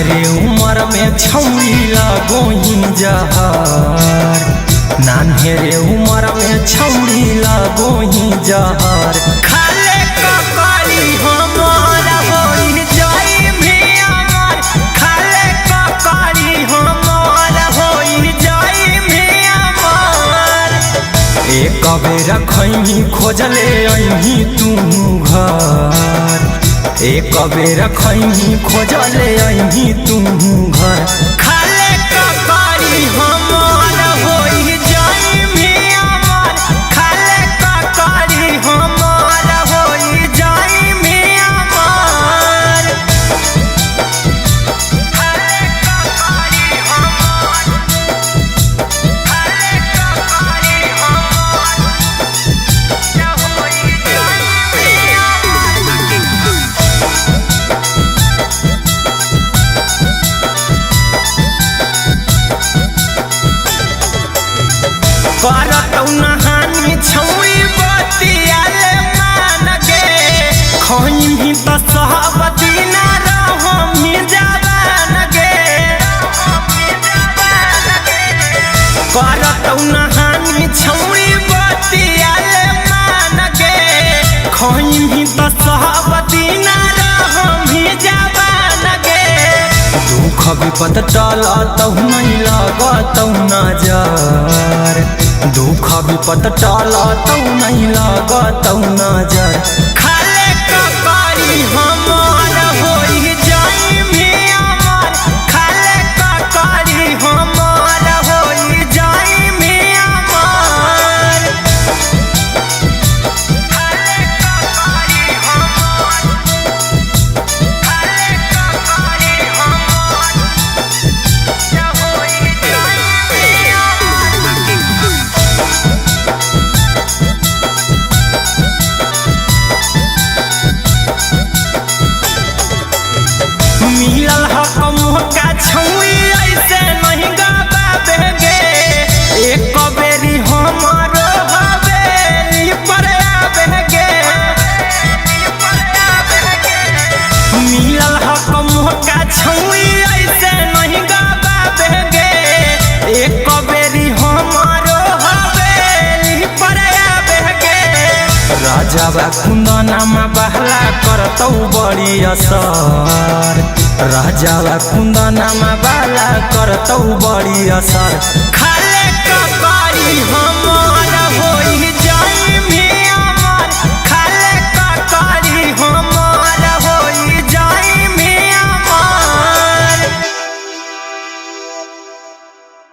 नान्हेरे उमर में छौरी लगोही जहर, नान्हेरे उमर में छौरी लगोही जहर। खाले ककड़ी हमर होई जाई भी अमर, खाले ककड़ी हमर होई जाई भी अमर। एक बेर खैनी खोजले अही तू घर, एक बेर खैनी खोजले अही तू घर। खाले ककड़ी हमर होई जाई भी अमर, खाले ककड़ी हमर होई जाई भी अमर। खाले ककड़ी हमर, खाले ककड़ी हमर होई जाई भी अमर। करतौ नहानी छौरी बतियाले मान गे, खैनी त सब दिन रहमी जवान गे। करतौ नहानी छौरी बतियाले मान गे, खैनी त सब दिन रहमी जवान गे। दुख विपद टलतौ नहीं लगतौ नजर, दुख विपद टलतौ नहीं लगतौ नजर। खाले ककड़ी हमर होई जाई भी अमर, खाले ककड़ी हमर होई जाई भी अमर। खाले ककड़ी हमर, खाले ककड़ी हमर होई जाई भी अमर। मिलल हक मुहका छौरी ऐसे नहीं गवाबे गे, एक बेरी हमर हवेली पर आबे गे। मिलल हक मुहका छौरी ऐसे नहीं गवाबे गे, एक बेरी हमर हवेली पर आबे गे। राजावा कुंदनमा बहला करतौ बड़ी असर, राजावा कुंदनमा बाला करतौ बड़ी असर। खाले ककड़ी